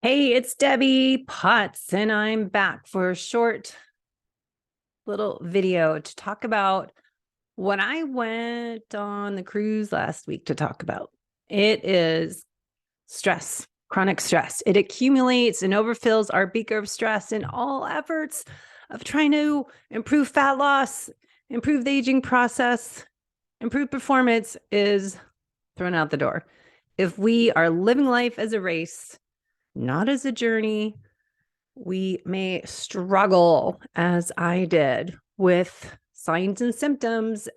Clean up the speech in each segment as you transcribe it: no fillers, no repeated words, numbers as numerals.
Hey, it's Debbie Potts, and I'm back for a short little video to talk about what I went on the cruise last week to talk about. It is stress, chronic stress. It accumulates and overfills our beaker of stress, and all efforts of trying to improve fat loss, improve the aging process, improve performance is thrown out the door. If we are living life as a race, not as a journey, we may struggle, as I did, with signs and symptoms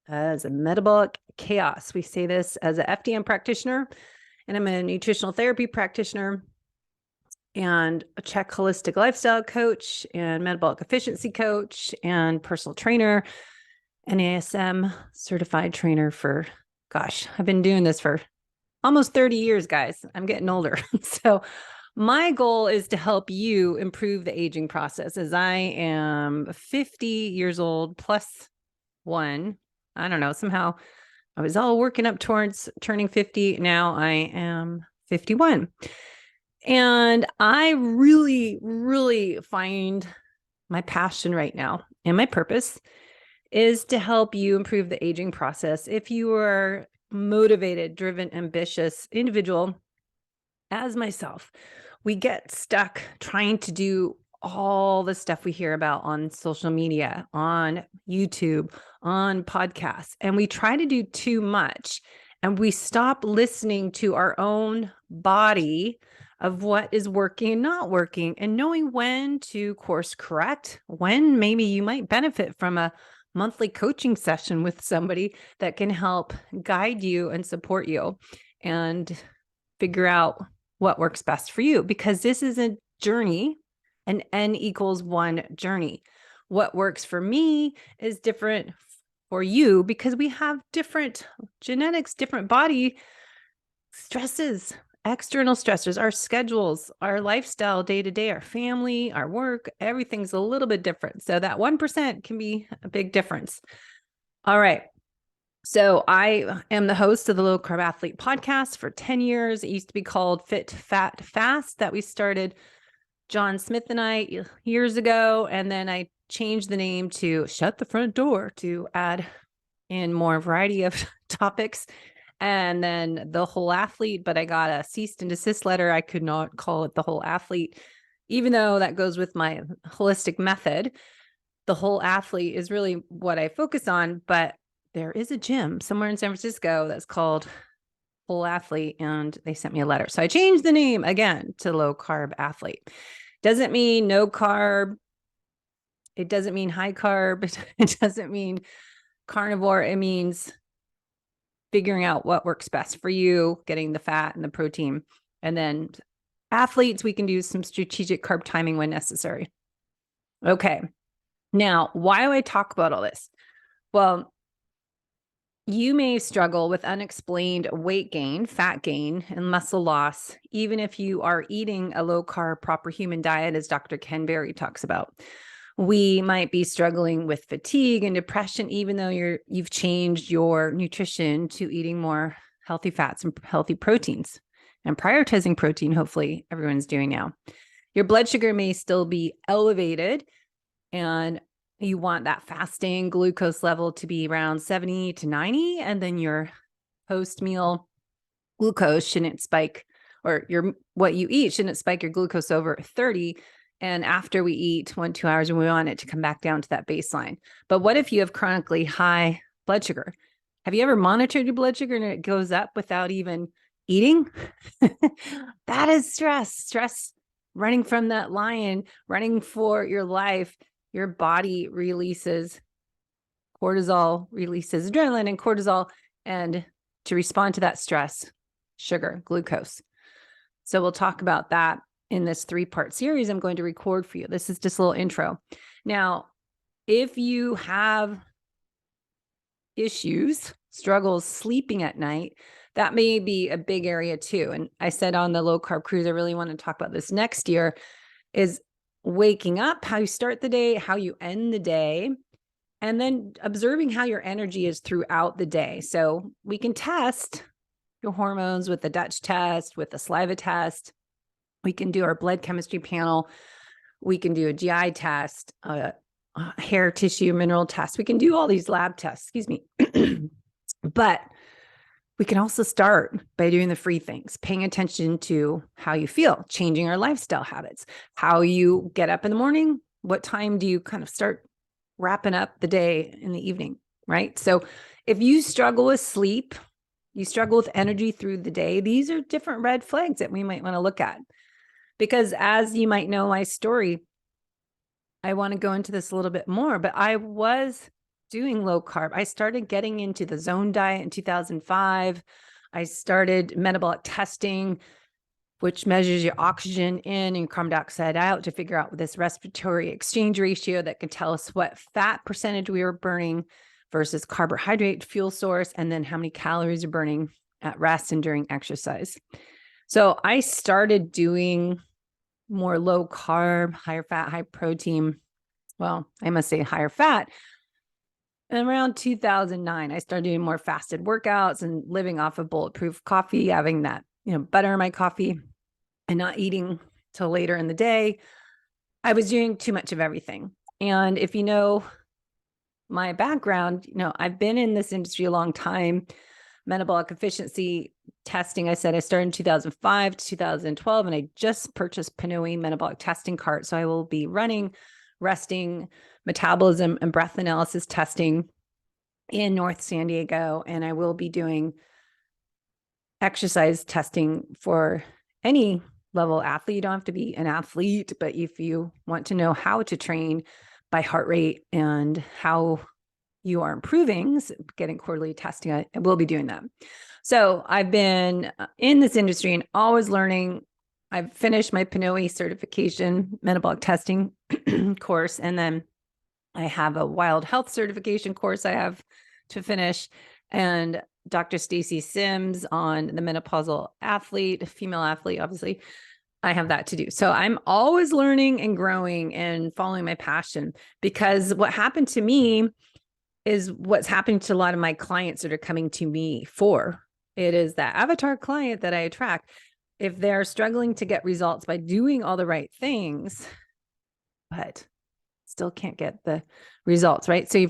as a metabolic chaos. We say this as an FDN practitioner, and I'm a nutritional therapy practitioner and a Czech holistic lifestyle coach and metabolic efficiency coach and personal trainer and ASM certified trainer for, I've been doing this for almost 30 years, guys. I'm getting older. So my goal is to help you improve the aging process, as I am 50 years old plus one. I don't know. Somehow I was all working up towards turning 50. Now I am 51. And I really, really find my passion right now and my purpose is to help you improve the aging process. If you are motivated, driven, ambitious individual, as myself, we get stuck trying to do all the stuff we hear about on social media, on YouTube, on podcasts, and we try to do too much, and we stop listening to our own body of what is working and not working, and knowing when to course correct, when maybe you might benefit from a monthly coaching session with somebody that can help guide you and support you and figure out what works best for you, because this is a journey, an N=1 journey. What works for me is different for you because we have different genetics, different body stresses, external stressors, our schedules, our lifestyle day to day, our family, our work, everything's a little bit different. So that 1% can be a big difference. All right. So I am the host of the Low Carb Athlete podcast for 10 years. It used to be called Fit, Fat, Fast, that we started, John Smith and I, years ago. And then I changed the name to Shut the Front Door to add in more variety of topics. And then the Whole Athlete, but I got a cease and desist letter. I could not call it the Whole Athlete, even though that goes with my holistic method. The Whole Athlete is really what I focus on, but there is a gym somewhere in San Francisco that's called Whole Athlete, and they sent me a letter. So I changed the name again to Low Carb Athlete. Doesn't mean no carb. It doesn't mean high carb. It doesn't mean carnivore. It means figuring out what works best for you, getting the fat and the protein. And then athletes, we can do some strategic carb timing when necessary. Okay. Now, why do I talk about all this? Well, you may struggle with unexplained weight gain, fat gain, and muscle loss, even if you are eating a low carb, proper human diet, as Dr. Ken Berry talks about. We might be struggling with fatigue and depression, even though you've changed your nutrition to eating more healthy fats and healthy proteins and prioritizing protein. Hopefully everyone's doing now. Your blood sugar may still be elevated, and you want that fasting glucose level to be around 70 to 90. And then your post-meal glucose shouldn't spike, or what you eat shouldn't spike your glucose over 30. And after we eat 1-2 hours, we want it to come back down to that baseline. But what if you have chronically high blood sugar? Have you ever monitored your blood sugar and it goes up without even eating? That is stress running from that lion, running for your life. Your body releases cortisol, releases adrenaline and cortisol, and to respond to that stress, sugar, glucose. So we'll talk about that in this 3-part series I'm going to record for you. This is just a little intro. Now, if you have issues, struggles sleeping at night, that may be a big area too. And I said on the low carb cruise, I really want to talk about this next year, is waking up, how you start the day, how you end the day, and then observing how your energy is throughout the day. So we can test your hormones with the Dutch test, with the saliva test, We can do our blood chemistry panel. We can do a GI test, a hair tissue mineral test. We can do all these lab tests, excuse me. But we can also start by doing the free things, paying attention to how you feel, changing our lifestyle habits, how you get up in the morning, what time do you kind of start wrapping up the day in the evening, right? So if you struggle with sleep, you struggle with energy through the day, these are different red flags that we might want to look at. Because as you might know my story, I want to go into this a little bit more, but I was doing low carb. I started getting into the zone diet in 2005. I started metabolic testing, which measures your oxygen in and carbon dioxide out to figure out this respiratory exchange ratio that can tell us what fat percentage we were burning versus carbohydrate fuel source, and then how many calories you're burning at rest and during exercise. So I started doing more low carb, higher fat, high protein. Well, I must say higher fat. And around 2009, I started doing more fasted workouts and living off of bulletproof coffee, having that, butter in my coffee and not eating till later in the day. I was doing too much of everything. And if you know my background, I've been in this industry a long time. Metabolic efficiency testing, I said I started in 2005 to 2012, and I just purchased Pinoy metabolic testing cart. So I will be running, resting, metabolism, and breath analysis testing in North San Diego. And I will be doing exercise testing for any level athlete. You don't have to be an athlete, but if you want to know how to train by heart rate and how you are improving, getting quarterly testing, I will be doing that. So I've been in this industry and always learning. I've finished my Pinoy certification metabolic testing course, and then I have a wild health certification course I have to finish, and Dr. Stacy Sims on the menopausal athlete, female athlete, obviously. I have that to do. So I'm always learning and growing and following my passion, because what happened to me is what's happening to a lot of my clients that are coming to me for. It is that avatar client that I attract. If they're struggling to get results by doing all the right things, but still can't get the results, right? So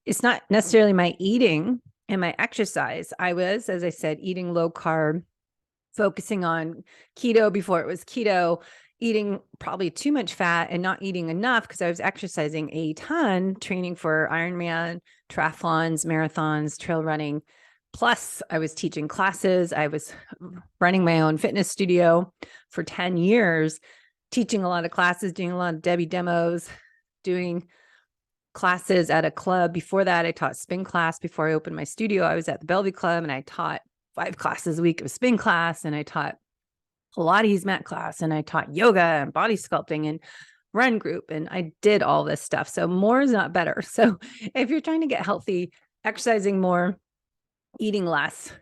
it's not necessarily my eating and my exercise. I was, as I said, eating low carb, focusing on keto before it was keto, eating probably too much fat and not eating enough because I was exercising a ton, training for Ironman, triathlons, marathons, trail running. Plus, I was teaching classes. I was running my own fitness studio for 10 years, teaching a lot of classes, doing a lot of Debbie demos, doing classes at a club. Before that, I taught spin class. Before I opened my studio, I was at the Bellevue Club and I taught 5 classes a week of spin class, and I taught Pilates mat class, and I taught yoga and body sculpting and run group, and I did all this stuff. So more is not better. So if you're trying to get healthy, exercising more, eating less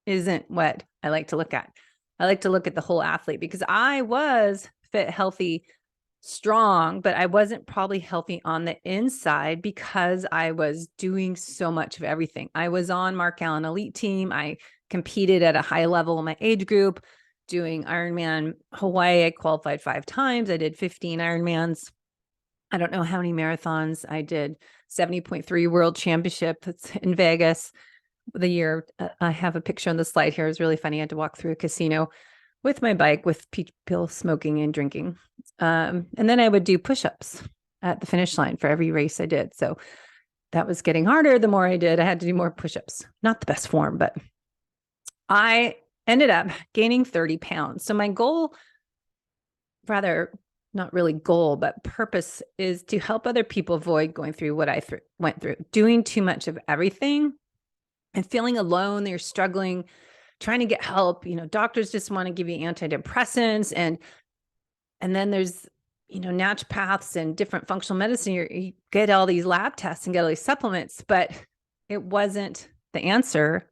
isn't what I like to look at. I like to look at the whole athlete, because I was fit, healthy, strong, but I wasn't probably healthy on the inside because I was doing so much of everything. I was on Mark Allen Elite Team. I competed at a high level in my age group, doing Ironman Hawaii. I qualified 5 times. I did 15 Ironmans. I don't know how many marathons. I did 70.3 World Championship. It's in Vegas. The year, I have a picture on the slide here. It was really funny. I had to walk through a casino with my bike with people smoking and drinking. And then I would do push-ups at the finish line for every race I did. So that was getting harder. The more I did, I had to do more push-ups. Not the best form, but I ended up gaining 30 pounds. So my goal, rather not really goal, but purpose, is to help other people avoid going through what I went through, doing too much of everything and feeling alone. They're struggling, trying to get help. Doctors just want to give you antidepressants, and then there's, naturopaths and different functional medicine. You get all these lab tests and get all these supplements, but it wasn't the answer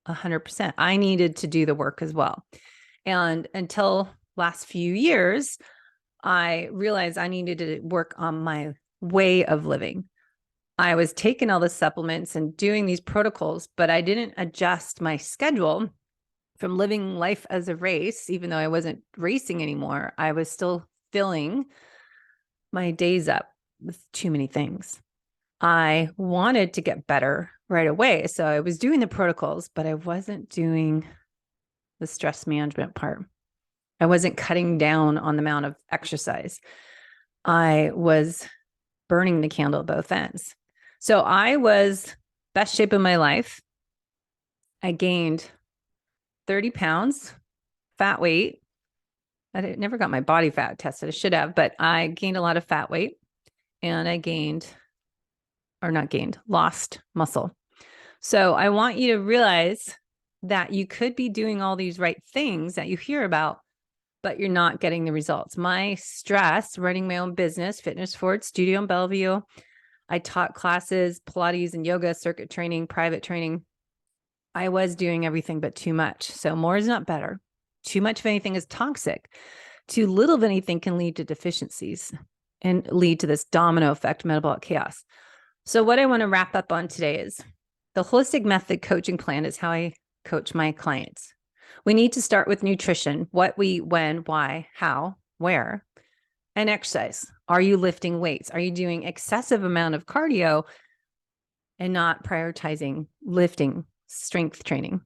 100%. I needed to do the work as well. And until last few years, I realized I needed to work on my way of living. I was taking all the supplements and doing these protocols, but I didn't adjust my schedule from living life as a race, even though I wasn't racing anymore, I was still filling my days up with too many things. I wanted to get better right away. So I was doing the protocols, but I wasn't doing the stress management part. I wasn't cutting down on the amount of exercise. I was burning the candle at both ends. So I was best shape of my life. I gained 30 pounds, fat weight. I never got my body fat tested. I should have, but I gained a lot of fat weight, and I lost muscle. So I want you to realize that you could be doing all these right things that you hear about, but you're not getting the results. My stress, running my own business, Fitness Forward Studio in Bellevue. I taught classes, Pilates and yoga, circuit training, private training. I was doing everything but too much. So more is not better. Too much of anything is toxic. Too little of anything can lead to deficiencies and lead to this domino effect, metabolic chaos. So what I want to wrap up on today is the holistic method coaching plan is how I coach my clients. We need to start with nutrition: what, we, when, why, how, where, and exercise. Are you lifting weights? Are you doing excessive amount of cardio and not prioritizing lifting, strength training?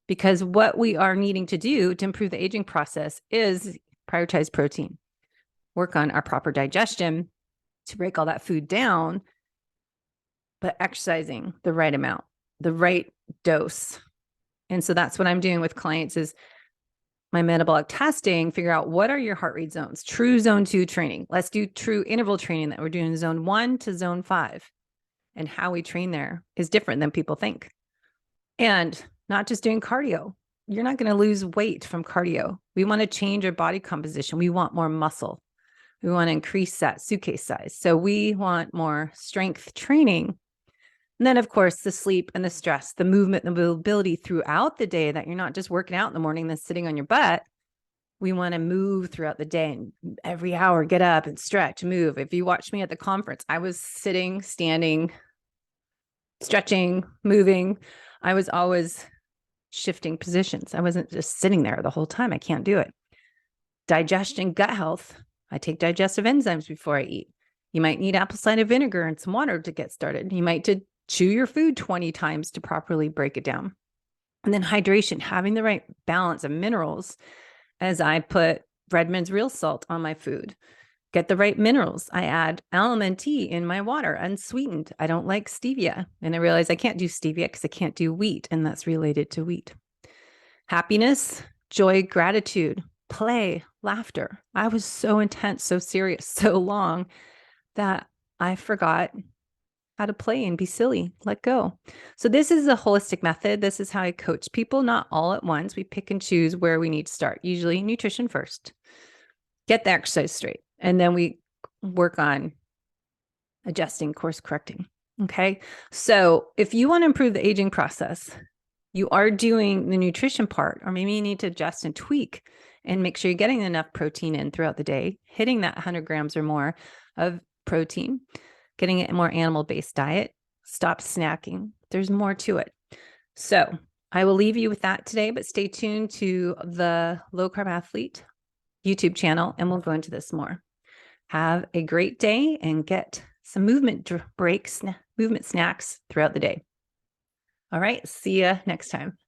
Because what we are needing to do to improve the aging process is prioritize protein, work on our proper digestion to break all that food down, but exercising the right amount, the right dose. And so that's what I'm doing with clients is my metabolic testing, figure out what are your heart rate zones, true zone 2 training. Let's do true interval training that we're doing zone 1 to zone 5. And how we train there is different than people think. And not just doing cardio. You're not going to lose weight from cardio. We want to change our body composition. We want more muscle. We want to increase that suitcase size. So we want more strength training. And then, of course, the sleep and the stress, the movement, the mobility throughout the day, that you're not just working out in the morning, then sitting on your butt. We want to move throughout the day, and every hour, get up and stretch, move. If you watched me at the conference, I was sitting, standing, stretching, moving. I was always shifting positions. I wasn't just sitting there the whole time. I can't do it. Digestion, gut health. I take digestive enzymes before I eat. You might need apple cider vinegar and some water to get started. You might to chew your food 20 times to properly break it down. And then hydration, having the right balance of minerals. As I put Redmond's real salt on my food, get the right minerals. I add almond tea in my water, unsweetened. I don't like stevia. And I realize I can't do stevia because I can't do wheat, and that's related to wheat. Happiness, joy, gratitude, play, laughter. I was so intense, so serious, so long that I forgot how to play and be silly, let go. So this is a holistic method. This is how I coach people, not all at once. We pick and choose where we need to start. Usually nutrition first, get the exercise straight, and then we work on adjusting, course correcting. Okay. So if you want to improve the aging process, you are doing the nutrition part, or maybe you need to adjust and tweak and make sure you're getting enough protein in throughout the day, hitting that 100 grams or more of protein, getting a more animal-based diet, stop snacking. There's more to it. So I will leave you with that today, but stay tuned to the Low Carb Athlete YouTube channel, and we'll go into this more. Have a great day and get some movement breaks, movement snacks throughout the day. All right. See you next time.